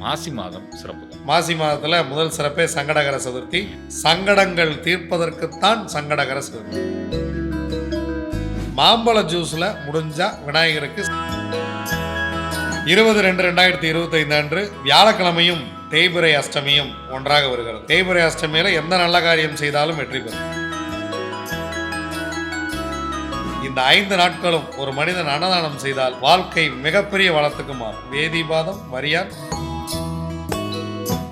மாசி மாதம் சிறப்புகள். மாசி மாதத்தில் முதல் சிறப்பே சங்கடகர சதுர்த்தி. சங்கடங்கள் தீர்ப்பதற்குத்தான் சங்கடகர சதுர்த்தி. மாம்பழ ஜூஸில் முடிஞ்சா விநாயகருக்கு 20/2/2025 அன்று வியாழக்கிழமையும் தேய்பிறை அஷ்டமியும் ஒன்றாக வருகிறது. தேய்பிறை அஷ்டமியில் எந்த நல்ல காரியம் செய்தாலும் வெற்றி பெறும். இந்த 5 நாட்களும் ஒரு மனிதன் அன்னதானம் செய்தால் வாழ்க்கை மிகப்பெரிய வளத்துக்கு மாறும். வேதிபாதம் வரியார்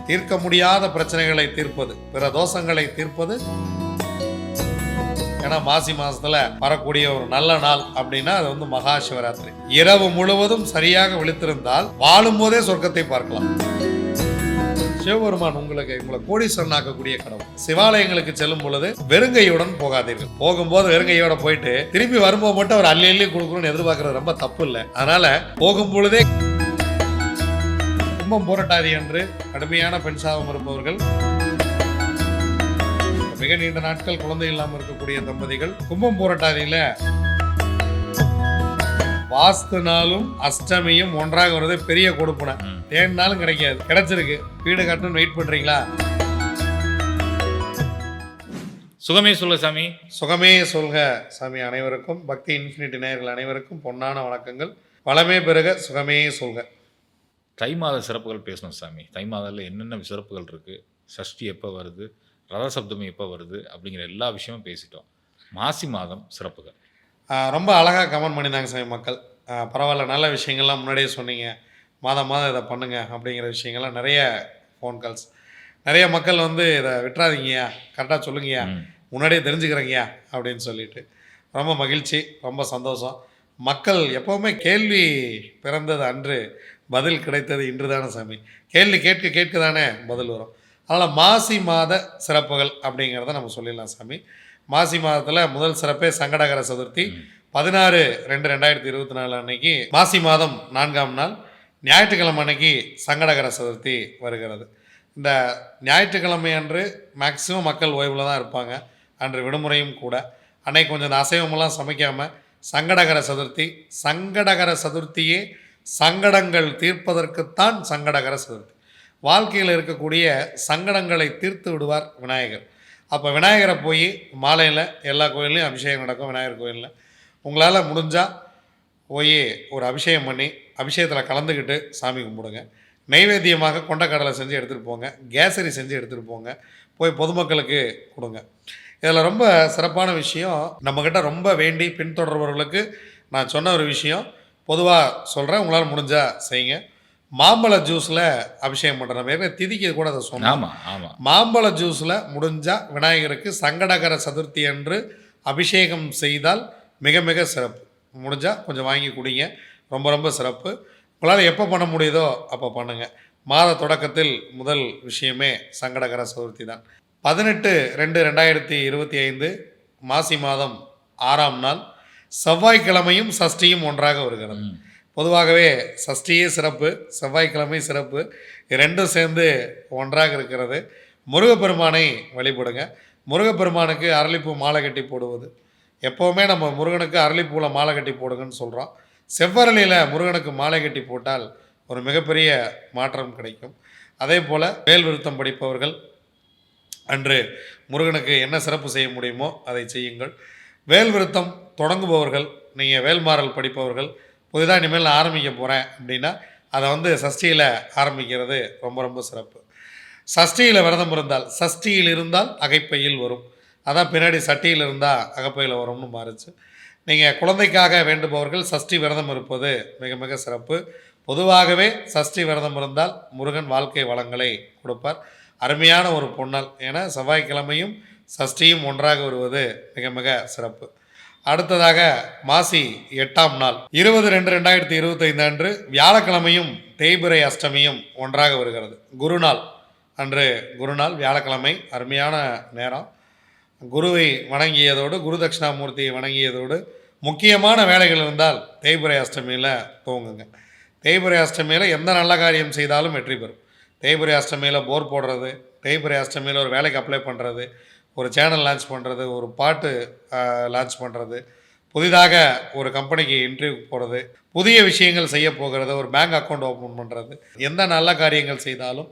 தீர்க்க முடியாத பிரச்சனைகளை தீர்ப்பது, பிற தோஷங்களை தீர்ப்பது. ஏன்னா மாசி மாசத்துல வரக்கூடிய ஒரு நல்ல நாள் அப்படின்னா அது வந்து மகா சிவராத்திரி. இரவு முழுவதும் சரியாக விழித்திருந்தால் வாழும் போதே சொர்க்கத்தை பார்க்கலாம். சிவபெருமான் உங்களை கோடீஸ்வரன் ஆக்கக்கூடிய கடவுள். சிவாலயங்களுக்கு செல்லும் பொழுது வெறுங்கையுடன் போகாதீர்கள். போகும்போது வெறுங்கையோட போயிட்டு திரும்பி வரும்போது மட்டும் அவர் அள்ளி அள்ளி கொடுக்கணும்னு எதிர்பார்க்கறது ரொம்ப தப்பு இல்லை. அதனால போகும் பொழுதே கும்பம் போராட்டாதி என்று கடுமையான பெண் சாபம் இருப்பவர்கள், மிக நீண்ட நாட்கள் குழந்தை இல்லாமல் இருக்கக்கூடிய தம்பதிகள் கும்பம் போராட்டாதியில வாஸ்து நாளும் அஷ்டமியும் ஒன்றாக வருது. பெரிய கொடுப்புன தேடினாலும் கிடைக்காது. கிடைச்சிருக்கு, வீடு கட்டணும்னு வெயிட் பண்றீங்களா? சுகமே சொல்ல சாமி. சுகமே சொல்க சாமி. அனைவருக்கும் பக்தி இன்ஃபினிட்டி நேயர்கள் அனைவருக்கும் பொன்னான வணக்கங்கள். வளமே பெருக சுகமே சொல்க. தை மாத சிறப்புகள் பேசணும் சாமி. தை மாதத்தில் என்னென்ன சிறப்புகள் இருக்குது, சஷ்டி எப்போ வருது, ரத சப்தமி எப்போ வருது அப்படிங்கிற எல்லா விஷயமும் பேசிட்டோம். மாசி மாதம் சிறப்புகள் ரொம்ப அழகாக கமெண்ட் பண்ணியிருந்தாங்க சாமி மக்கள். பரவாயில்ல, நல்ல விஷயங்கள்லாம் முன்னாடியே சொன்னீங்க, மாதம் மாதம் இதை பண்ணுங்க அப்படிங்கிற விஷயங்கள்லாம் நிறைய ஃபோன் கால்ஸ். நிறைய மக்கள் வந்து இதை விட்டுறாதீங்கயா, கரெக்டாக சொல்லுங்கய்யா, முன்னாடியே தெரிஞ்சுக்கிறீங்கயா அப்படின்னு சொல்லிட்டு ரொம்ப மகிழ்ச்சி, ரொம்ப சந்தோஷம். மக்கள் எப்போவுமே கேள்வி பிறந்தது அன்று, பதில் கிடைத்தது இன்று தானே சாமி. கேள்வி கேட்க கேட்க தானே பதில் வரும். அதனால் மாசி மாத சிறப்புகள் அப்படிங்கிறத நம்ம சொல்லிடலாம் சாமி. மாசி மாதத்தில் முதல் சிறப்பே சங்கடகர சதுர்த்தி. 16/2/2024 அன்னைக்கு மாசி மாதம் 4ஆம் நாள் ஞாயிற்றுக்கிழமை அன்னைக்கு சங்கடகர சதுர்த்தி வருகிறது. இந்த ஞாயிற்றுக்கிழமை அன்று மேக்சிமம் மக்கள் ஓய்வில் தான் இருப்பாங்க. அன்று விடுமுறையும் கூட. அன்னைக்கு கொஞ்சம் இந்த அசைவமெல்லாம் சமைக்காமல் சங்கடகர சதுர்த்தி. சங்கடகர சதுர்த்தியே சங்கடங்கள் தீர்ப்பதற்குத்தான் சங்கடகர சதுர்த்தி. வாழ்க்கையில் இருக்கக்கூடிய சங்கடங்களை தீர்த்து விடுவார் விநாயகர். அப்போ விநாயகரை போய் மாலையில் எல்லா கோயில்லையும் அபிஷேகம் நடக்கும். விநாயகர் கோயிலில் உங்களால் முடிஞ்சால் போய் ஒரு அபிஷேகம் பண்ணி அபிஷேகத்தில் கலந்துக்கிட்டு சாமி கும்பிடுங்க. நைவேத்தியமாக கொண்டக்கடலை செஞ்சு எடுத்துகிட்டு போங்க, கேசரி செஞ்சு எடுத்துகிட்டு போங்க, போய் பொதுமக்களுக்கு கொடுங்க. இதில் ரொம்ப சிறப்பான விஷயம், நம்மக்கிட்ட ரொம்ப வேண்டி பின்தொடர்பவர்களுக்கு நான் சொன்ன ஒரு விஷயம் பொதுவாக சொல்கிறேன், உங்களால் முடிஞ்சால் செய்யுங்க. மாம்பழ ஜூஸில் அபிஷேகம் பண்ணுற மாதிரி திதிக்கு கூட அதை சொன்னோம். மாம்பழ ஜூஸில் முடிஞ்சால் விநாயகருக்கு சங்கடகர சதுர்த்தி அன்று அபிஷேகம் செய்தால் மிக மிக சிறப்பு. முடிஞ்சால் கொஞ்சம் வாங்கி குடிங்க, ரொம்ப ரொம்ப சிறப்பு. உங்களால் எப்போ பண்ண முடியுதோ அப்போ பண்ணுங்கள். மாத தொடக்கத்தில் முதல் விஷயமே சங்கடகர சதுர்த்தி தான். 18/2/2025 மாசி மாதம் 6ஆம் நாள் செவ்வாய்க்கிழமையும் சஷ்டியும் ஒன்றாக வருகிறது. பொதுவாகவே சஷ்டியே சிறப்பு, செவ்வாய்க்கிழமை சிறப்பு, ரெண்டும் சேர்ந்து ஒன்றாக இருக்கிறது. முருகப்பெருமானை வழிபடுங்க. முருகப்பெருமானுக்கு அரளிப்பூ மாலை கட்டி போடுவது, எப்போவுமே நம்ம முருகனுக்கு அரளிப்பூவில் மாலை கட்டி போடுங்கன்னு சொல்கிறோம். செவ்வரளியில் முருகனுக்கு மாலை கட்டி போட்டால் ஒரு மிகப்பெரிய மாற்றம் கிடைக்கும். அதே போல் வேல் விருத்தம் படிப்பவர்கள் அன்று முருகனுக்கு என்ன சிறப்பு செய்ய முடியுமோ அதை செய்யுங்கள். வேல் விருத்தம் தொடங்குபவர்கள், நீங்கள் வேல்மாறல் படிப்பவர்கள், புதிதாக இனிமேல் நான் ஆரம்பிக்க போகிறேன் அப்படின்னா அதை வந்து சஷ்டியில் ஆரம்பிக்கிறது ரொம்ப ரொம்ப சிறப்பு. சஷ்டியில் விரதம் இருந்தால், சஷ்டியில் இருந்தால் அகைப்பையில் வரும், அதான் பின்னாடி சட்டியில் இருந்தால் அகப்பையில் வரும்னு மாறிச்சு. நீங்கள் குழந்தைக்காக வேண்டுபவர்கள் சஷ்டி விரதம் இருப்பது மிக மிக சிறப்பு. பொதுவாகவே சஷ்டி விரதம் இருந்தால் முருகன் வாழ்க்கை வளங்களை கொடுப்பார். அருமையான ஒரு பொன்னல். ஏன்னா செவ்வாய்க்கிழமையும் சஷ்டியும் ஒன்றாக வருவது மிக மிக சிறப்பு. அடுத்ததாக மாசி 8ஆம் நாள் 20/2/2025 அன்று வியாழக்கிழமையும் தேய்பிறை அஷ்டமியும் ஒன்றாக வருகிறது. குருநாள் அன்று, குருநாள் வியாழக்கிழமை, அருமையான நேரம். குருவை வணங்கியதோடு, குரு தட்சிணாமூர்த்தியை வணங்கியதோடு முக்கியமான வேலைகள் இருந்தால் தேய்பிறை அஷ்டமியில் துவங்குங்க. தேய்பிறை அஷ்டமியில் எந்த நல்ல காரியம் செய்தாலும் வெற்றி பெறும். தேய்பிறை அஷ்டமியில் போர் போடுறது, தேய்பிறை அஷ்டமியில் ஒரு வேலைக்கு அப்ளை பண்ணுறது, ஒரு சேனல் லான்ச் பண்ணுறது, ஒரு பாட்டு லான்ச் பண்ணுறது, புதிதாக ஒரு கம்பெனிக்கு இன்டர்வியூ போகிறது, புதிய விஷயங்கள் செய்ய போகிறது, ஒரு பேங்க் அக்கௌண்ட் ஓப்பன் பண்ணுறது, எந்த நல்ல காரியங்கள் செய்தாலும்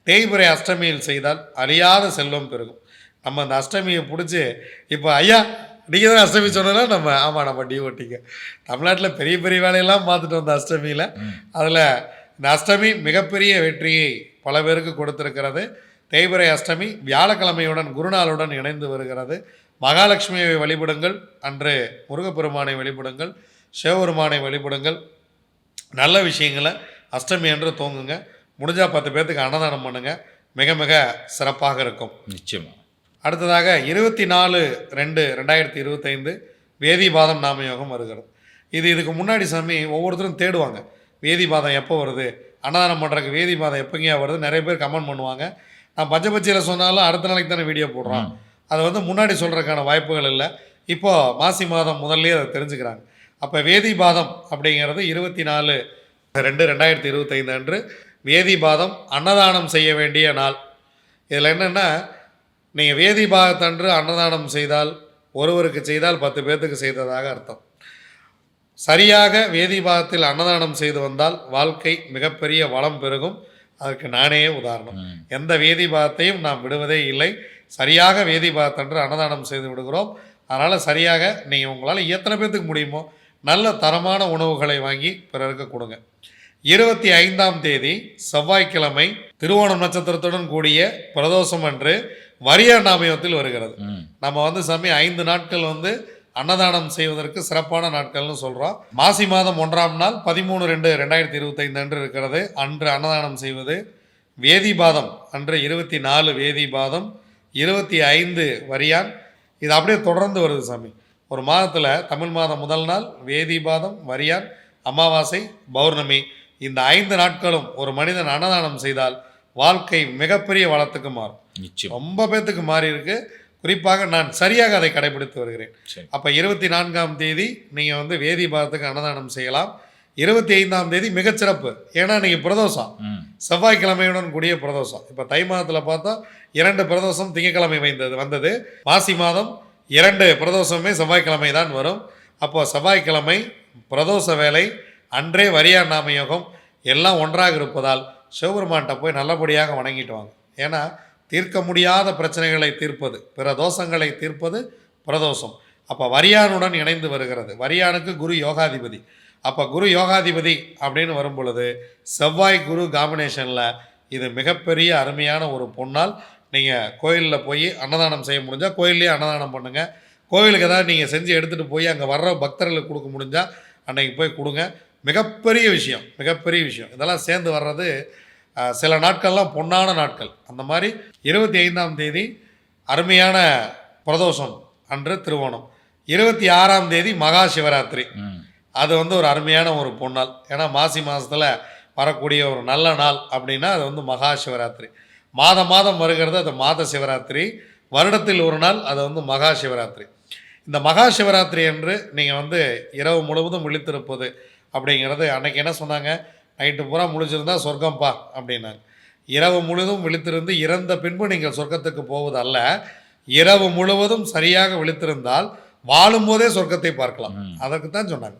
தேய்பிறை அஷ்டமியில் செய்தால் அழியாத செல்வம் பெருகும். நம்ம அந்த அஷ்டமியை பிடிச்சி இப்போ ஐயா நீங்கள் தான் அஷ்டமி சொன்னாலும் நம்ம டிஓட்டிங்க தமிழ்நாட்டில் பெரிய பெரிய வேலையெல்லாம் பார்த்துட்டு வந்த அஷ்டமியில் அதில் இந்த அஷ்டமி மிகப்பெரிய வெற்றியை பல பேருக்கு கொடுத்திருக்கிறது. தேய்பிறை அஷ்டமி வியாழக்கிழமையுடன் குருநாளுடன் இணைந்து வருகிறது. மகாலட்சுமியை வழிபடுங்கள், அன்று முருகப்பெருமானை வழிபடுங்கள், சிவபெருமானை வழிபடுங்கள். நல்ல விஷயங்களை அஷ்டமி அன்று தூங்குங்க. முடிஞ்சால் 10 பேர்த்துக்கு அன்னதானம் பண்ணுங்கள். மிக மிக சிறப்பாக இருக்கும். நிச்சயமாக. அடுத்ததாக 24/2/2025 வேதிபாதம் நாமயோகம் வருகிறது. இதுக்கு முன்னாடி சாமி ஒவ்வொருத்தரும் தேடுவாங்க, வேதிபாதம் எப்போ வருது, அன்னதானம் பண்ணுறதுக்கு வேதிபாதம் எப்போங்கயா வருது, நிறைய பேர் கமெண்ட் பண்ணுவாங்க. நான் பஞ்சபட்சியில் சொன்னாலும் அடுத்த நாளைக்கு தானே வீடியோ போடுறோம், அதை முன்னாடி சொல்கிறதுக்கான வாய்ப்புகள் இல்லை. இப்போது மாசி மாதம் முதல்லே அதை தெரிஞ்சுக்கிறாங்க. அப்போ வேதிபாதம் அப்படிங்கிறது 24/2/2025 அன்று வேதிபாதம் அன்னதானம் செய்ய வேண்டிய நாள். இதில் என்னென்னா, நீங்கள் வேதிபாதத்தன்று அன்னதானம் செய்தால், ஒருவருக்கு செய்தால் 10 பேர்த்துக்கு செய்ததாக அர்த்தம். சரியாக வேதிபாதத்தில் அன்னதானம் செய்து வந்தால் வாழ்க்கை மிகப்பெரிய வளம் பெருகும். அதற்கு நானே உதாரணம். எந்த வேதிபாதத்தையும் நாம் விடுவதே இல்லை. சரியாக வேதிபாதத்தன்று அன்னதானம் செய்து விடுகிறோம். அதனால் சரியாக நீங்கள் உங்களால் எத்தனை பேர்த்துக்கு முடியுமோ நல்ல தரமான உணவுகளை வாங்கி பிறருக்கு கொடுங்க. 25ஆம் தேதி செவ்வாய்க்கிழமை திருவோணம் நட்சத்திரத்துடன் கூடிய பிரதோஷம் அன்று வரியார் நாமயத்தில் வருகிறது. நம்ம சாமி 5 நாட்கள் அன்னதானம் செய்வதற்கு சிறப்பான நாட்கள்னு சொல்கிறோம். மாசி மாதம் 1ஆம் நாள் 13/2/2025 அன்று இருக்கிறது. அன்று அன்னதானம் செய்வது. வேதிபாதம் அன்று 24 வேதிபாதம், 25 வரியான். இது அப்படியே தொடர்ந்து வருது சாமி. ஒரு மாதத்தில் தமிழ் மாதம் முதல் நாள் வேதிபாதம், வரியான், அமாவாசை, பௌர்ணமி, இந்த 5 நாட்களும் ஒரு மனிதன் அன்னதானம் செய்தால் வாழ்க்கை மிகப்பெரிய வளத்துக்கு மாறும். ரொம்ப பேத்துக்கு மாறி இருக்கு. குறிப்பாக நான் சரியாக அதை கடைபிடித்து வருகிறேன். அப்போ 24ஆம் தேதி நீங்கள் வேதிபாதத்துக்கு அன்னதானம் செய்யலாம். 25ஆம் தேதி மிகச்சிறப்பு. ஏன்னா நீங்கள் பிரதோஷம் செவ்வாய்க்கிழமையுடன் கூடிய பிரதோஷம். இப்போ தை மாதத்தில் பார்த்தா 2 பிரதோஷம் திங்கக்கிழமை வந்தது. மாசி மாதம் 2 பிரதோஷமே செவ்வாய்க்கிழமை தான் வரும். அப்போது செவ்வாய்க்கிழமை பிரதோஷ வேலை, அன்றே வரியார் நாமயோகம் எல்லாம் ஒன்றாக இருப்பதால் சிவபெருமான்கிட்ட போய் நல்லபடியாக வணங்கிட்டு வாங்க. ஏன்னா தீர்க்க முடியாத பிரச்சனைகளை தீர்ப்பது, பிற தோஷங்களை தீர்ப்பது பிரதோஷம். அப்போ வரியானுடன் இணைந்து வருகிறது. வரியானுக்கு குரு யோகாதிபதி. அப்போ குரு யோகாதிபதி அப்படின்னு வரும் பொழுது செவ்வாய் குரு காம்பினேஷனில் இது மிகப்பெரிய அருமையான ஒரு பொன்னால். நீங்கள் கோயிலில் போய் அன்னதானம் செய்ய முடிஞ்சால் கோயிலே அன்னதானம் பண்ணுங்கள். கோவிலுக்கு ஏதாவது நீங்கள் செஞ்சு எடுத்துகிட்டு போய் அங்கே வர்ற பக்தர்களுக்கு கொடுக்க முடிஞ்சால் அன்றைக்கி போய் கொடுங்க. மிகப்பெரிய விஷயம், மிகப்பெரிய விஷயம். இதெல்லாம் சேர்ந்து வர்றது சில நாட்கள்லாம் பொன்னான நாட்கள். அந்த மாதிரி 25ஆம் தேதி அருமையான பிரதோஷம் அன்று திருவோணம். 26ஆம் தேதி மகா சிவராத்திரி. அது ஒரு அருமையான ஒரு பொன்னாள். ஏன்னா மாசி மாதத்தில் வரக்கூடிய ஒரு நல்ல நாள் அப்படின்னா அது மகா சிவராத்திரி. மாதம் வருகிறது அது மாத சிவராத்திரி. வருடத்தில் ஒரு நாள் அது மகா சிவராத்திரி. இந்த மகா சிவராத்திரி அன்று நீங்கள் இரவு முழுவதும் விழித்திருப்பது அப்படிங்கிறது, அன்றைக்கி என்ன சொன்னாங்க, நைட்டு பூரா முழிச்சிருந்தா சொர்க்கம்பா அப்படின்னாங்க. இரவு முழுவதும் விழித்திருந்து இறந்த பின்பு நீங்கள் சொர்க்கத்துக்கு போவது அல்ல, இரவு முழுவதும் சரியாக விழித்திருந்தால் வாழும்போதே சொர்க்கத்தை பார்க்கலாம். அதற்கு தான் சொன்னாங்க.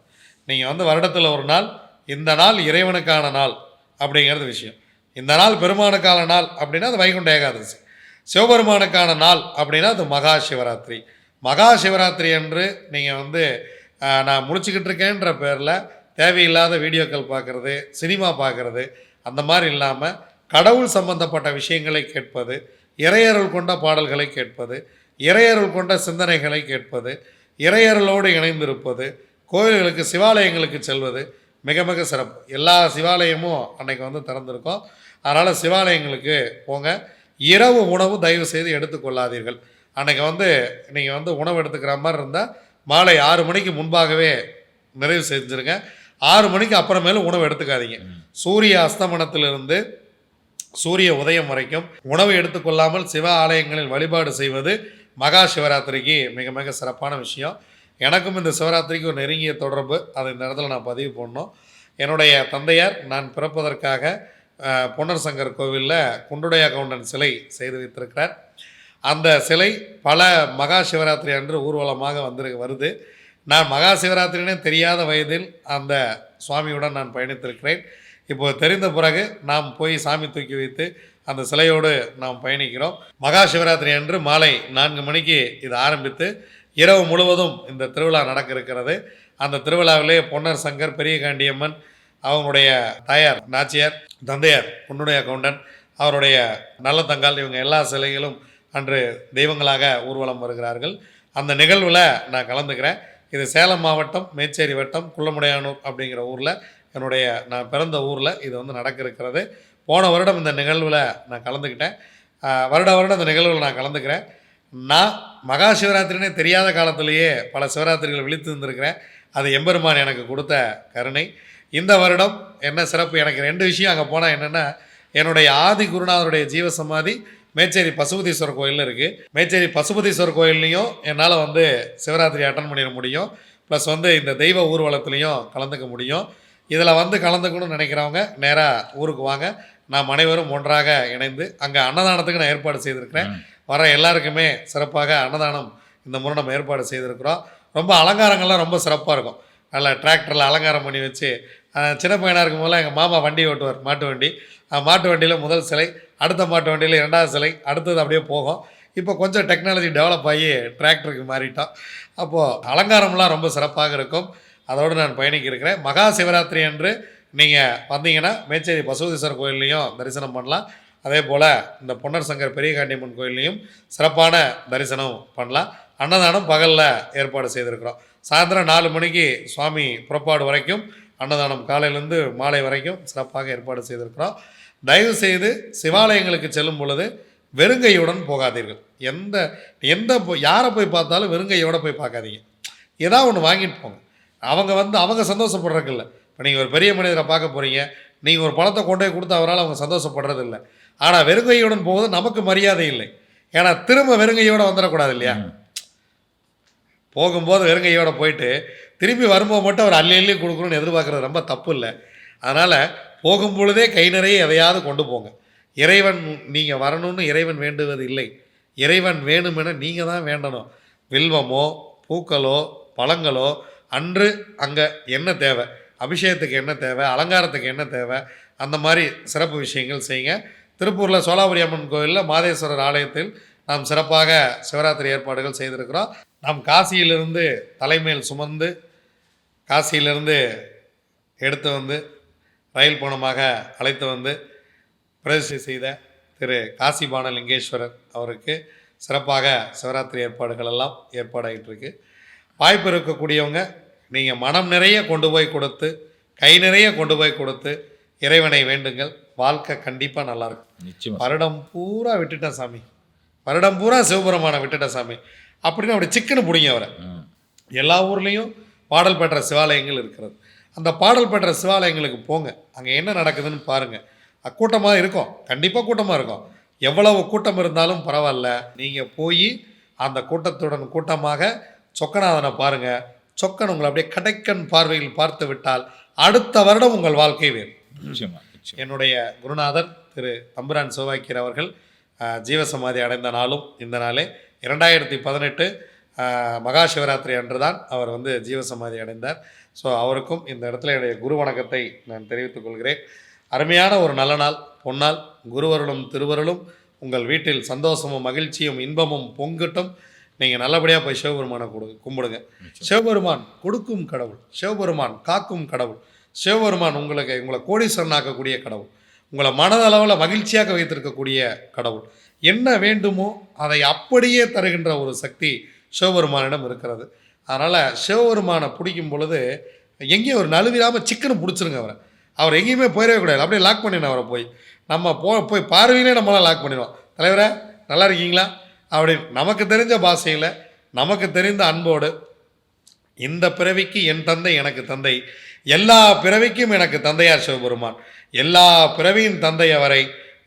நீங்கள் வருடத்தில் ஒரு நாள், இந்த நாள் இறைவனுக்கான நாள் அப்படிங்கிறது விஷயம். இந்த நாள் பெருமானுக்கான நாள் அப்படின்னா அது வைகுண்ட ஏகாதசி. சிவபெருமானுக்கான நாள் அப்படின்னா அது மகா சிவராத்திரி. மகா சிவராத்திரி அன்று நீங்கள் நான் முடிச்சுக்கிட்டு இருக்கேன்ற பேரில் தேவையில்லாத வீடியோக்கள் பார்க்குறது, சினிமா பார்க்குறது, அந்த மாதிரி இல்லாமல் கடவுள் சம்பந்தப்பட்ட விஷயங்களை கேட்பது, இறையருள் கொண்ட பாடல்களை கேட்பது, இறையருள் கொண்ட சிந்தனைகளை கேட்பது, இறையருளோடு இணைந்திருப்பது, கோயில்களுக்கு சிவாலயங்களுக்கு செல்வது மிக மிக சிறப்பு. எல்லா சிவாலயமும் அன்றைக்கி திறந்திருக்கோம். அதனால் சிவாலயங்களுக்கு போங்க. இரவு உணவு தயவு செய்து எடுத்துக்கொள்ளாதீர்கள். அன்றைக்கி நீங்கள் உணவு எடுத்துக்கிற மாதிரி இருந்தால் மாலை 6 மணிக்கு முன்பாகவே நிறைவு செஞ்சுருங்க. 6 மணிக்கு அப்புறமேலும் உணவு எடுத்துக்காதீங்க. சூரிய அஸ்தமனத்திலிருந்து சூரிய உதயம் வரைக்கும் உணவு எடுத்துக்கொள்ளாமல் சிவ ஆலயங்களில் வழிபாடு செய்வது மகா சிவராத்திரிக்கு மிக மிக சிறப்பான விஷயம். எனக்கும் இந்த சிவராத்திரிக்கு ஒரு நெருங்கிய தொடர்பு, அதை இந்த இடத்துல நான் பதிவு பண்ணோம். என்னுடைய தந்தையார் நான் பிறப்பதற்காக பொன்னர் சங்கர் கோவிலில் குண்டுடையா கவுண்டன் சிலை செய்து வைத்திருக்கிறார். அந்த சிலை பல மகா சிவராத்திரி அன்று ஊர்வலமாக வருது. நான் மகா சிவராத்திரினே தெரியாத வயதில் அந்த சுவாமியுடன் நான் பயணித்திருக்கிறேன். இப்போ தெரிந்த பிறகு நாம் போய் சாமி தூக்கி வைத்து அந்த சிலையோடு நாம் பயணிக்கிறோம். மகா சிவராத்திரி அன்று மாலை 4 மணிக்கு இது ஆரம்பித்து இரவு முழுவதும் இந்த திருவிழா நடக்க இருக்கிறது. அந்த திருவிழாவிலே பொன்னர் சங்கர், பெரிய காண்டியம்மன், அவங்களுடைய தாயார் நாச்சியார், தந்தையார் பொன்னுடைய கவுண்டன், அவருடைய நல்ல தங்கால், இவங்க எல்லா சிலைகளும் அன்று தெய்வங்களாக ஊர்வலம் வருகிறார்கள். அந்த நிகழ்வில் நான் கலந்துக்கிறேன். இது சேலம் மாவட்டம் மேச்சேரி வட்டம் குள்ளமுடையானூர் அப்படிங்கிற ஊரில், நான் பிறந்த ஊரில் இது வந்து நடக்க இருக்கிறது. போன வருடம் இந்த நிகழ்வில் நான் கலந்துக்கிட்டேன். வருடம் இந்த நிகழ்வில் நான் கலந்துக்கிறேன். நான் மகா சிவராத்திரினே தெரியாத காலத்திலேயே பல சிவராத்திரிகள் விழித்து இருந்திருக்கிறேன். அது எம்பெருமான் எனக்கு கொடுத்த கருணை. இந்த வருடம் என்ன சிறப்பு, எனக்கு 2 விஷயம் அங்கே போனால் என்னென்னா, என்னுடைய ஆதி குருநாதருடைய ஜீவசமாதி மேச்சேரி பசுபதீஸ்வரர் கோயிலில் இருக்குது. மேச்சேரி பசுபதீஸ்வரர் கோயில்லையும் என்னால் வந்து சிவராத்திரி அட்டன் பண்ணிட முடியும். ப்ளஸ் வந்து இந்த தெய்வ ஊர்வலத்துலேயும் கலந்துக்க முடியும். இதில் வந்து கலந்துக்கணும்னு நினைக்கிறவங்க நேராக ஊருக்கு வாங்க. நாம் அனைவரும் ஒன்றாக இணைந்து அங்கே அன்னதானத்துக்கு நான் ஏற்பாடு செய்திருக்கிறேன். வர எல்லாருக்குமே சிறப்பாக அன்னதானம் இந்த முறை நம்ம ஏற்பாடு செய்திருக்கிறோம். ரொம்ப அலங்காரங்கள்லாம் ரொம்ப சிறப்பாக இருக்கும். நல்லா டிராக்டரில் அலங்காரம் பண்ணி வச்சு, சின்ன பையனாக இருக்கும் போதெல்லாம் எங்கள் மாமா வண்டி ஓட்டுவார், மாட்டு வண்டி. மாட்டு வண்டியில் முதல் சிலை, அடுத்த மாட்டு வண்டியில் 2வது சிலை, அடுத்தது அப்படியே போகும். இப்போ கொஞ்சம் டெக்னாலஜி டெவலப் ஆகி டிராக்டருக்கு மாறிட்டோம். அப்போது அலங்காரம்லாம் ரொம்ப சிறப்பாக இருக்கும். அதோடு நான் பயணிக்கிறேன். மகா சிவராத்திரி அன்று நீங்கள் வந்தீங்கன்னா மேச்சேரி பசுபதீஸ்வரர் கோயில்லையும் தரிசனம் பண்ணலாம். அதே போல் இந்த பொன்னர் சங்கர் பெரிய காண்டியம்மன் கோயில்லையும் சிறப்பான தரிசனம் பண்ணலாம். அன்னதானம் பகலில் ஏற்பாடு செய்திருக்கிறோம். சாயந்தரம் 4 மணிக்கு சுவாமி புறப்பாடு வரைக்கும் அன்னதானம், காலையிலேருந்து மாலை வரைக்கும் சிறப்பாக ஏற்பாடு செய்திருக்கிறோம். தயவுசெய்து சிவாலயங்களுக்கு செல்லும் பொழுது வெறுங்கையுடன் போகாதீர்கள். யாரை போய் பார்த்தாலும் வெறுங்கையோடு போய் பார்க்காதீங்க. ஏதாவது ஒன்று வாங்கிட்டு போங்க. அவங்க சந்தோஷப்படுறதுக்கு இல்லை. இப்போ நீங்கள் ஒரு பெரிய மனிதரை பார்க்க போகிறீங்க, நீங்கள் ஒரு பழத்தை கொண்டு போய் கொடுத்து அவரால் அவங்க சந்தோஷப்படுறது இல்லை. ஆனால் வெறுங்கையுடன் போவது நமக்கு மரியாதை இல்லை. ஏன்னா திரும்ப வெறுங்கையோடு வந்துடக்கூடாது இல்லையா? போகும்போது வெறுங்கையோடு போயிட்டு திரும்பி வரும்போது மட்டும் அவர் அள்ளி கொடுக்கணும்னு எதிர்பார்க்குறது ரொம்ப தப்பு இல்லை. அதனால் போகும் பொழுதே கை நிறைய எதையாவது கொண்டு போங்க. இறைவன் நீங்கள் வரணும்னு இறைவன் வேண்டுவது இல்லை. இறைவன் வேணுமென நீங்கள் தான் வேண்டணும். வில்வமோ பூக்களோ பழங்களோ அன்று அங்கே என்ன தேவை, அபிஷேகத்துக்கு என்ன தேவை, அலங்காரத்துக்கு என்ன தேவை, அந்த மாதிரி சிறப்பு விஷயங்கள் செய்யுங்க. திருப்பூரில் சோலாபுரி அம்மன் கோயிலில் மாதேஸ்வரர் ஆலயத்தில் நாம் சிறப்பாக சிவராத்திரி ஏற்பாடுகள் செய்திருக்கிறோம். நாம் காசியிலிருந்து தலைமையில் சுமந்து காசியிலிருந்து எடுத்து வந்து ரயில் பயணமாக அழைத்து வந்து பிரதிஷ்டை செய்த திரு காசி பானலிங்கேஸ்வரர் அவருக்கு சிறப்பாக சிவராத்திரி ஏற்பாடுகள் எல்லாம் ஏற்பாடாகிட்டு இருக்கு. வாய்ப்பு இருக்கக்கூடியவங்க நீங்கள் மனம் நிறைய கொண்டு போய் கொடுத்து, கை நிறைய கொண்டு போய் கொடுத்து இறைவனை வேண்டுங்கள். வாழ்க்கை கண்டிப்பாக நல்லாயிருக்கும். நிச்சயமாக. வருடம் பூரா விட்டுட்டேன் சாமி, வருடம் பூரா சிவபெருமானை விட்டுட்டேன் சாமி அப்படின்னு அப்படி சிக்கன்னு பிடிங்க அவரை. எல்லா ஊர்லேயும் பாடல் பெற்ற சிவாலயங்கள் இருக்கிறது. அந்த பாடல் பெற்ற சிவாலயங்களுக்கு போங்க. அங்கே என்ன நடக்குதுன்னு பாருங்கள். கூட்டமாக இருக்கும், கண்டிப்பாக கூட்டமாக இருக்கும். எவ்வளவு கூட்டம் இருந்தாலும் பரவாயில்ல, நீங்கள் போய் அந்த கூட்டத்துடன் கூட்டமாக சொக்கநாதனை பாருங்கள். சொக்கன் உங்களை அப்படியே கடைக்கண் பார்வையில் பார்த்து விட்டால் அடுத்த வருடம் உங்கள் வாழ்க்கை வேறு. என்னுடைய குருநாதர் திரு தம்புரான் சிவவாக்கியர் அவர்கள் ஜீவசமாதி அடைந்த நாளும் இந்த நாளே. 2018 மகா சிவராத்திரி அன்று தான் அவர் வந்து ஜீவசமாதி அடைந்தார். ஸோ அவருக்கும் இந்த இடத்துல என்னுடைய குரு வணக்கத்தை நான் தெரிவித்துக் கொள்கிறேன். அருமையான ஒரு நல்ல நாள், பொன்னாள். குருவருளும் திருவருளும் உங்கள் வீட்டில் சந்தோஷமும் மகிழ்ச்சியும் இன்பமும் பொங்கட்டும். நீங்கள் நல்லபடியாக போய் சிவபெருமானை கும்பிடுங்க. சிவபெருமான் கொடுக்கும் கடவுள், சிவபெருமான் காக்கும் கடவுள், சிவபெருமான் உங்களை கோடீஸ்வரனாக்கக்கூடிய கடவுள், உங்களை மனதளவில் மகிழ்ச்சியாக வைத்திருக்கக்கூடிய கடவுள். என்ன வேண்டுமோ அதை அப்படியே தருகின்ற ஒரு சக்தி சிவபெருமானிடம் இருக்கிறது. அதனால் சிவபெருமானை பிடிக்கும் பொழுது எங்கேயும் ஒரு நழுவிடாமல் சிக்கன்னு பிடிச்சிருங்க அவரை. அவர் எங்கேயுமே போயிடவே கூடாது. அப்படியே லாக் பண்ணிடணும் அவரை. நம்ம போய் பார்வையிலே நம்மளாம் லாக் பண்ணிடுவோம். தலைவரை நல்லா இருக்கீங்களா அப்படின்னு நமக்கு தெரிஞ்ச பாஷையில், நமக்கு தெரிந்த அன்போடு, இந்த பிறவிக்கு என் தந்தை எனக்கு தந்தை, எல்லா பிறவிக்கும் எனக்கு தந்தையார் சிவபெருமான், எல்லா பிறவியின் தந்தை அவரை.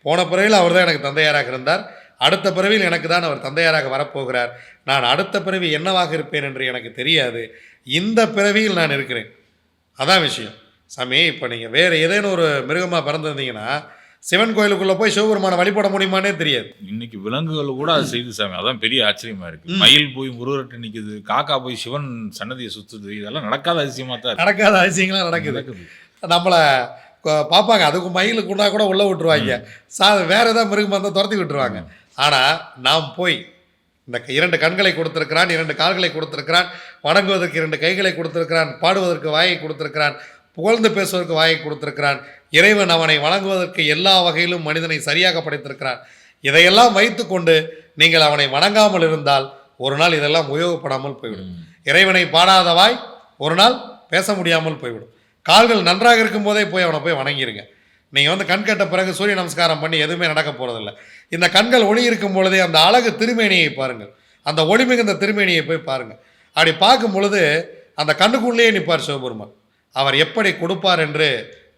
போன பிறவியில் அவர் தான் எனக்கு தந்தையாராக இருந்தார், அடுத்த பிறவியில் எனக்கு தான் அவர் தந்தையாராக வரப்போகிறார். நான் அடுத்த பிறவி என்னவாக இருப்பேன் என்று எனக்கு தெரியாது, இந்த பிறவியில் நான் இருக்கிறேன். அதான் விஷயம் சாமி. இப்போ நீங்கள் வேறு ஏதேனும் ஒரு மிருகமாக பிறந்திருந்தீங்கன்னா சிவன் கோயிலுக்குள்ளே போய் சிவபெருமானை வழிபட முடியுமானே தெரியாது. இன்னைக்கு விலங்குகள் கூட அது செய்து சாமி. அதான் பெரிய ஆச்சரியமா இருக்கு. மயில் போய் முருகர்கிட்ட நிக்குது, காக்கா போய் சிவன் சன்னதியை சுத்துது. இதெல்லாம் நடக்காத அதிசயமா தான் இருக்கு. நடக்காத அதிசயங்களாம் நடக்குது. நம்மளை பார்ப்பாங்க, அதுக்கு மயிலுக்குன்னா கூட உள்ளே விட்டுருவாங்க, வேற ஏதாவது மிருகம் வந்தால் துரத்தி விட்டுருவாங்க. ஆனால் நாம் போய் இந்த 2 கண்களை கொடுத்திருக்கிறான், 2 கால்களை கொடுத்திருக்கிறான், வணங்குவதற்கு 2 கைகளை கொடுத்திருக்கிறான், பாடுவதற்கு வாயை கொடுத்திருக்கிறான், புகழ்ந்து பேசுவதற்கு வாயை கொடுத்திருக்கிறான். இறைவன் அவனை வணங்குவதற்கு எல்லா வகையிலும் மனிதனை சரியாக படைத்திருக்கிறான். இதையெல்லாம் வைத்துக்கொண்டு நீங்கள் அவனை வணங்காமல் இருந்தால் ஒரு நாள் இதெல்லாம் உபயோகப்படாமல் போய்விடும். இறைவனை பாடாத வாய் ஒரு நாள் பேச முடியாமல் போய்விடும். கால்கள் நன்றாக இருக்கும்போதே போய் அவனை போய் வணங்கிருங்க. நீங்கள் வந்து கண் கட்ட பிறகு சூரிய நமஸ்காரம் பண்ணி எதுவுமே நடக்க போகிறதில்ல. இந்த கண்கள் ஒளி இருக்கும் பொழுதே அந்த அழகு திருமேனியை பாருங்கள், அந்த ஒளி மிகுந்த திருமேனியை போய் பாருங்கள். அப்படி பார்க்கும் பொழுது அந்த கண்ணுக்குள்ளேயே நிற்பார் சிவபெருமான். அவர் எப்படி கொடுப்பார் என்று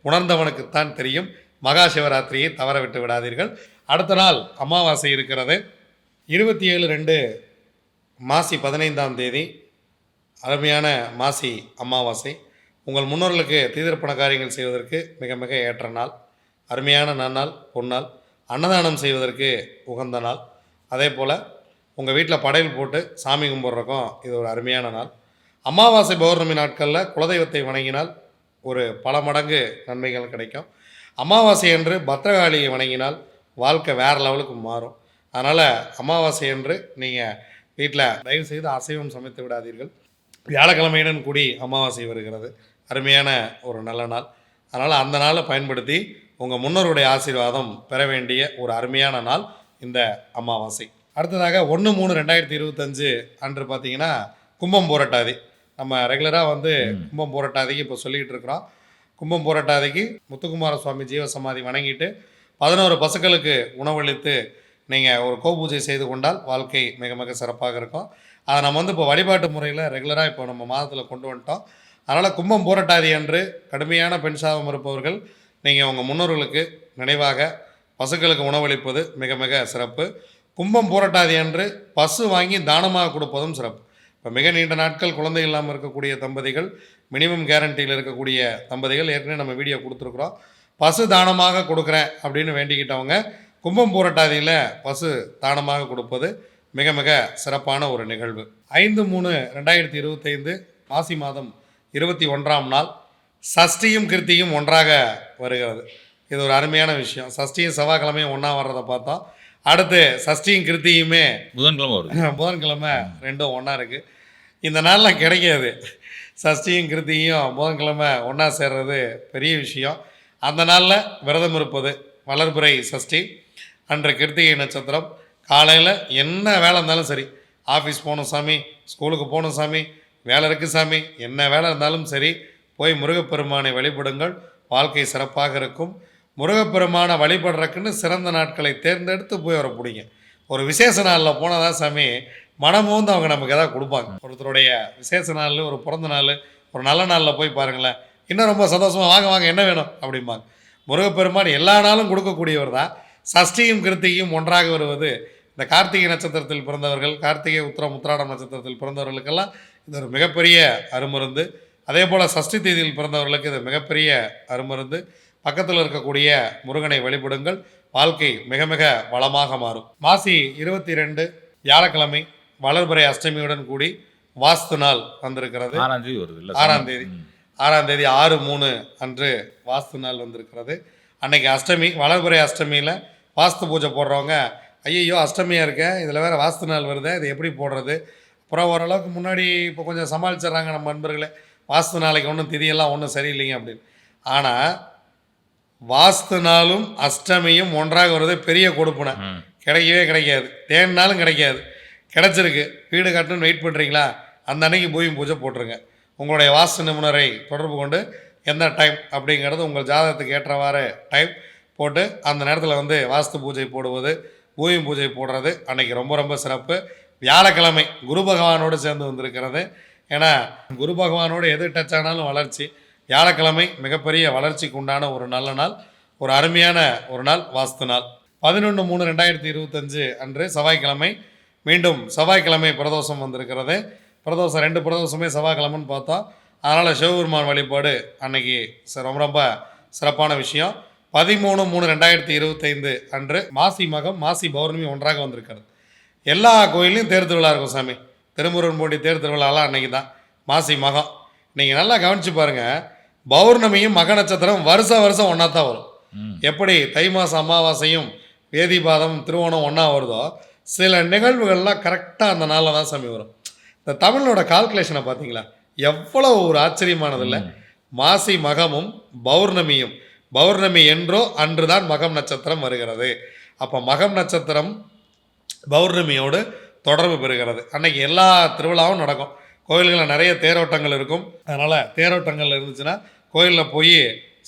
உணர்ந்தவனுக்குத்தான் தெரியும். மகா சிவராத்திரியை தவற விட்டு விடாதீர்கள். அடுத்த நாள் அமாவாசை இருக்கிறது. 27/2 மாசி 15ஆம் தேதி அருமையான மாசி அமாவாசை. உங்கள் முன்னோர்களுக்கு தீர்ப்பண காரியங்கள் செய்வதற்கு மிக மிக ஏற்ற நாள். அருமையான நன்னாள், பொன்னாள். அன்னதானம் செய்வதற்கு உகந்த நாள். அதே போல் உங்கள் வீட்டில் படையல் போட்டு சாமி கும்பிட்றக்கும் இது ஒரு அருமையான நாள். அமாவாசை பௌர்ணமி நாட்களில் குலதெய்வத்தை வணங்கினால் ஒரு பல மடங்கு நன்மைகள் கிடைக்கும். அமாவாசை அன்று பத்ரகாளியை வணங்கினால் வாழ்க்கை வேறு லெவலுக்கு மாறும். அதனால் அமாவாசை அன்று நீங்கள் வீட்டில் தயவுசெய்து அசைவம் சமைத்து விடாதீர்கள். வியாழக்கிழமையுடன் கூடி அமாவாசை வருகிறது. அருமையான ஒரு நல்ல நாள். அதனால் அந்த நாளை பயன்படுத்தி உங்கள் முன்னோருடைய ஆசீர்வாதம் பெற வேண்டிய ஒரு அருமையான நாள் இந்த அமாவாசை. அடுத்ததாக 1/3/2025 அன்று பார்த்தீங்கன்னா கும்பம் போராட்டாதி. நம்ம ரெகுலராக வந்து கும்பம் போராட்டாதிக்கு இப்போ சொல்லிகிட்டு இருக்கிறோம். கும்பம் போராட்டாதிக்கு முத்துக்குமார சுவாமி ஜீவசமாதி வணங்கிட்டு 11 பசுக்களுக்கு உணவளித்து நீங்கள் ஒரு கோபூஜை செய்து கொண்டால் வாழ்க்கை மிக மிக சிறப்பாக இருக்கும். அதை நம்ம வந்து இப்போ வழிபாட்டு முறையில் ரெகுலராக இப்போ நம்ம மாதத்தில் கொண்டு வந்துட்டோம். அதனால் கும்பம் போராட்டாதி அன்று கடுமையான பெண் சாபம் இருப்பவர்கள் நீங்கள் உங்கள் முன்னோர்களுக்கு நினைவாக பசுக்களுக்கு உணவளிப்பது மிக மிக சிறப்பு. கும்பம் போராட்டாதி அன்று பசு வாங்கி தானமாக கொடுப்பதும் சிறப்பு. இப்போ மிக நீண்ட நாட்கள் குழந்தை இல்லாமல் இருக்கக்கூடிய தம்பதிகள், மினிமம் கேரண்டியில் இருக்கக்கூடிய தம்பதிகள் ஏற்கனவே நம்ம வீடியோ கொடுத்துருக்குறோம். பசு தானமாக கொடுக்குறேன் அப்படின்னு வேண்டிக்கிட்டவங்க கும்பம் போராட்டாதியில் பசு தானமாக கொடுப்பது மிக மிக சிறப்பான ஒரு நிகழ்வு. 5/3/2025 மாசி மாதம் 21ஆம் நாள் சஷ்டியும் கிருத்தியும் ஒன்றாக வருகிறது. இது ஒரு அருமையான விஷயம். சஷ்டியும் செவ்வாய்க்கிழமையும் ஒன்றா வர்றதை பார்த்தோம். அடுத்து சஷ்டியும் கிருத்தியுமே புதன்கிழமை வருது. புதன்கிழமை ரெண்டும் ஒன்றா இருக்குது. இந்த நாள்லாம் கிடைக்காது. சஷ்டியும் கிருத்தியும் புதன்கிழமை ஒன்றா சேர்றது பெரிய விஷயம். அந்த நாளில் விரதம் இருப்பது. வளர்பிறை சஷ்டி அன்று கிருத்திகை நட்சத்திரம். காலையில் என்ன வேலை இருந்தாலும் சரி, ஆஃபீஸ் போகணும் சாமி, ஸ்கூலுக்கு போகணும் சாமி, வேலை இருக்குது சாமி, என்ன வேலை இருந்தாலும் சரி போய் முருகப்பெருமானை வழிபடுங்கள். வாழ்க்கை சிறப்பாக இருக்கும். முருகப்பெருமானை வழிபடுறதுக்குன்னு சிறந்த நாட்களை தேர்ந்தெடுத்து போய் வர பிடிங்க. ஒரு விசேஷ நாளில் போனால் தான் சாமி மனமோந்து அவங்க நமக்கு எதாவது கொடுப்பாங்க. ஒருத்தருடைய விசேஷ நாள், ஒரு பிறந்த நாள், ஒரு நல்ல நாளில் போய் பாருங்களேன், இன்னும் ரொம்ப சந்தோஷமாக வாங்க வாங்க என்ன வேணும் அப்படிம்பாங்க. முருகப்பெருமான் எல்லா நாளும் கொடுக்கக்கூடியவர் தான். சஷ்டியும் கிருத்தியும் ஒன்றாக வருவது இந்த கார்த்திகை நட்சத்திரத்தில் பிறந்தவர்கள், கார்த்திகை உத்திரம் உத்திராடம் நட்சத்திரத்தில் பிறந்தவர்களுக்கெல்லாம் இது ஒரு மிகப்பெரிய அருமருந்து. அதே போல் சஷ்டி தேதியில் பிறந்தவர்களுக்கு இது மிகப்பெரிய அருமருந்து. பக்கத்தில் இருக்கக்கூடிய முருகனை வழிபடுங்கள். வாழ்க்கை மிக மிக வளமாக மாறும். மாசி 22 வியாழக்கிழமை வளர்பிறை அஷ்டமியுடன் கூடி வாஸ்து நாள் வந்திருக்கிறது. 6ஆம் தேதி வருது. 6ஆம் தேதி 6/3 அன்று வாஸ்து நாள் வந்திருக்கிறது. அன்னைக்கு அஷ்டமி, வளர்பிறை அஷ்டமியில் வாஸ்து பூஜை போடுறவங்க ஐயோ அஷ்டமியாக இருக்கேன், இதில் வேறு வாஸ்து நாள் வருது, இது எப்படி போடுறது? அப்புறம் ஓரளவுக்கு முன்னாடி இப்போ கொஞ்சம் சமாளிச்சிட்றாங்க நம்ம நண்பர்களே, வாஸ்து நாளைக்கு ஒன்றும் திதியெல்லாம் ஒன்றும் சரியில்லைங்க அப்படின்னு. ஆனால் வாஸ்து நாளும் அஷ்டமியும் ஒன்றாக வருது பெரிய கொடுப்புனை. கிடைக்கவே கிடைக்காது. தேடினாலும் கிடைக்காது. கிடச்சிருக்கு, வீடு கட்டணும்னு வெயிட் பண்ணுறீங்களா, அந்த அன்னைக்கு பூஜை போட்டுருங்க. உங்களுடைய வாஸ்து நிபுணரை தொடர்பு கொண்டு எந்த டைம் அப்படிங்கிறது உங்கள் ஜாதகத்துக்கு ஏற்றவாறு டைம் போட்டு அந்த நேரத்தில் வந்து வாஸ்து பூஜை போடுவது, பூஜை போடுறது அன்றைக்கி ரொம்ப ரொம்ப சிறப்பு. வியாழக்கிழமை குரு பகவானோடு சேர்ந்து வந்திருக்கிறது. ஏன்னா குரு பகவானோடு எது டச் ஆனாலும் வளர்ச்சி. வியாழக்கிழமை மிகப்பெரிய வளர்ச்சிக்கு உண்டான ஒரு நல்ல நாள், ஒரு அருமையான ஒரு நாள், வாஸ்து நாள். 11/3/2025 அன்று செவ்வாய்க்கிழமை. மீண்டும் செவ்வாய்க்கிழமை பிரதோஷம் வந்திருக்கிறது. பிரதோஷம் 2 பிரதோஷமே செவ்வாய்க்கிழமைன்னு பார்த்தோம். அதனால் சிவபெருமான் வழிபாடு அன்னைக்கு ரொம்ப ரொம்ப சிறப்பான விஷயம். 13/3/2025 அன்று மாசி மகம் மாசி பௌர்ணமி ஒன்றாக வந்திருக்கிறது. எல்லா கோயிலையும் தேர் திருவிழா இருக்கும் சாமி. திருமுருகன்பூண்டி தேர் திருவிழாலாம் அன்னைக்கு தான் மாசி மகம். நீங்கள் நல்லா கவனித்து பாருங்கள், பௌர்ணமியும் மக நட்சத்திரம் வருஷம் வருஷம் ஒன்றா தான் வரும். எப்படி தை மாதம் அமாவாசையும் வேதிபாதம் திருவோணம் ஒன்றா வருதோ, சில நிகழ்வுகள்லாம் கரெக்டாக அந்த நாளில் தான் சாமி வரும். இந்த தமிழோட கால்குலேஷனை பார்த்தீங்களா, எவ்வளோ ஒரு ஆச்சரியமானது இல்லை? மாசி மகமும் பௌர்ணமியும், பௌர்ணமி என்றோ அன்று தான் மகம் நட்சத்திரம் வருகிறது. அப்போ மகம் நட்சத்திரம் பௌர்ணமியோடு தொடர்பு பெறுகிறது. அன்னைக்கு எல்லா திருவிழாவும் நடக்கும். கோயில்களில் நிறைய தேரோட்டங்கள் இருக்கும். அதனால் தேரோட்டங்கள் இருந்துச்சுன்னா கோயிலில் போய்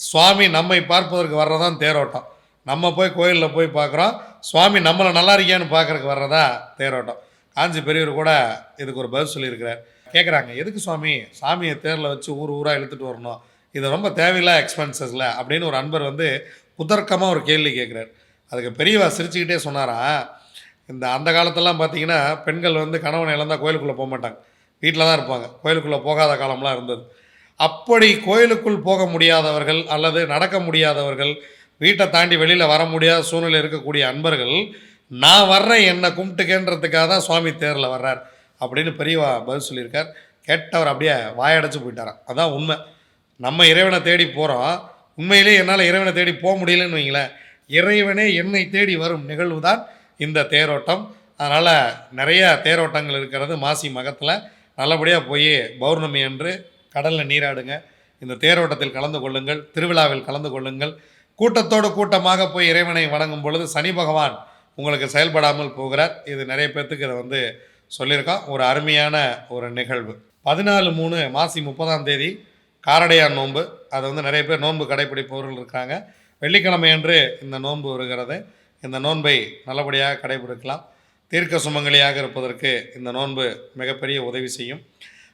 சுவாமி நம்மை பார்ப்பதற்கு வர்றதான் தேரோட்டம். நம்ம போய் கோயிலில் போய் பார்க்குறோம், சுவாமி நம்மளை நல்லா இருக்கியான்னு பார்க்குறதுக்கு வர்றதா தேரோட்டம். காஞ்சி பெரியவர் கூட இதுக்கு ஒரு பதில் சொல்லியிருக்கிறார். கேட்குறாங்க, எதுக்கு சுவாமி சாமியை தேரில் வச்சு ஊர் ஊராக இழுத்துட்டு வரணும், இது ரொம்ப தேவையில்லா எக்ஸ்பென்சஸில் அப்படின்னு ஒரு அன்பர் வந்து புதர்க்கமாக ஒரு கேள்வி கேட்குறார். அதுக்கு பெரியவா சிரிச்சுக்கிட்டே சொன்னாராம், அந்த காலத்தெல்லாம் பார்த்தீங்கன்னா பெண்கள் வந்து கணவனை இழந்தால் கோயிலுக்குள்ளே போக மாட்டாங்க, வீட்டில் தான் இருப்பாங்க. கோயிலுக்குள்ளே போகாத காலம்லாம் இருந்தது. அப்படி கோயிலுக்குள் போக முடியாதவர்கள் அல்லது நடக்க முடியாதவர்கள், வீட்டை தாண்டி வெளியில் வர முடியாத சூழ்நிலை இருக்கக்கூடிய அன்பர்கள், நான் வர்றேன் என்னை கும்பிட்டுக்கன்றதுக்காக தான் சுவாமி தேரில் வர்றார் அப்படின்னு பெரியவா பதில் சொல்லியிருக்கார். கேட்டவர் அப்படியே வாயடைச்சு போயிட்டாராம். அதான் உண்மை. நம்ம இறைவனை தேடி போகிறோம், உண்மையிலே என்னால் இறைவனை தேடி போக முடியலன்னு வைங்களேன், இறைவனே என்னை தேடி வரும் நிகழ்வு தான் இந்த தேரோட்டம். அதனால் நிறைய தேரோட்டங்கள் இருக்கிறது மாசி மகத்தில். நல்லபடியாக போய் பௌர்ணமி அன்று கடலில் நீராடுங்க, இந்த தேரோட்டத்தில் கலந்து கொள்ளுங்கள், திருவிழாவில் கலந்து கொள்ளுங்கள். கூட்டத்தோடு கூட்டமாக போய் இறைவனை வணங்கும் பொழுது சனி பகவான் உங்களுக்கு செயல்படாமல் போகிறார். இது நிறைய பேர்த்துக்கு இதை வந்து சொல்லியிருக்கோம். ஒரு அருமையான ஒரு நிகழ்வு. 14/3 மாசி 30ஆம் தேதி காரடையான் நோன்பு. அதை வந்து நிறைய பேர் நோன்பு கடைப்பிடிப்பவர்கள் இருக்காங்க. வெள்ளிக்கிழமை அன்று இந்த நோன்பு வருகிறது. இந்த நோன்பை நல்லபடியாக கடைபிடிக்கலாம். தீர்க்க சுமங்கலியாக இருப்பதற்கு இந்த நோன்பு மிகப்பெரிய உதவி செய்யும்.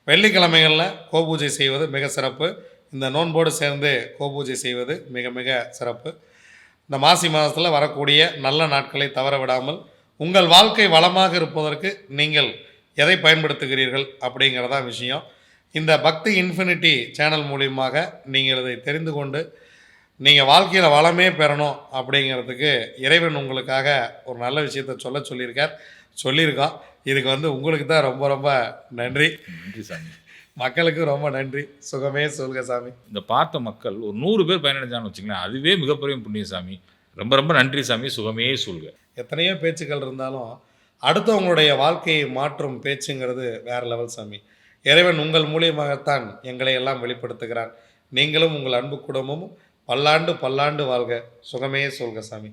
வெள்ளிக்கிழமைகளில் கோபூஜை செய்வது மிக சிறப்பு. இந்த நோன்போடு சேர்ந்து கோபூஜை செய்வது மிக மிக சிறப்பு. இந்த மாசி மாதத்தில் வரக்கூடிய நல்ல நாட்களை தவற விடாமல் உங்கள் வாழ்க்கை வளமாக இருப்பதற்கு நீங்கள் எதை பயன்படுத்துகிறீர்கள் அப்படிங்கிறதான் விஷயம். இந்த பக்தி இன்ஃபினிட்டி சேனல் மூலியமாக நீங்கள் இதை தெரிந்து கொண்டு நீங்கள் வாழ்க்கையில் வளமே பெறணும் அப்படிங்கிறதுக்கு இறைவன் உங்களுக்காக ஒரு நல்ல விஷயத்த சொல்லியிருக்கோம். இதுக்கு வந்து உங்களுக்கு தான் ரொம்ப ரொம்ப நன்றி. நன்றி சாமி. மக்களுக்கு ரொம்ப நன்றி. சுகமே சொல்க சாமி. இந்த பார்த்த மக்கள் ஒரு 100 பேர் பயனடைஞ்சான்னு வச்சுங்களேன், அதுவே மிகப்பெரிய புண்ணியம் சாமி. ரொம்ப ரொம்ப நன்றி சாமி. சுகமே சொல்க. எத்தனையோ பேச்சுக்கள் இருந்தாலும் அடுத்தவங்களுடைய வாழ்க்கையை மாற்றும் பேச்சுங்கிறது வேறு லெவல் சாமி. இறைவன் உங்கள் மூலியமாகத்தான் எங்களை எல்லாம் வெளிப்படுத்துகிறான். நீங்களும் உங்கள் அன்பு குடும்பமும் பல்லாண்டு பல்லாண்டு வாழ்க. சுகமே சொல்க சாமி.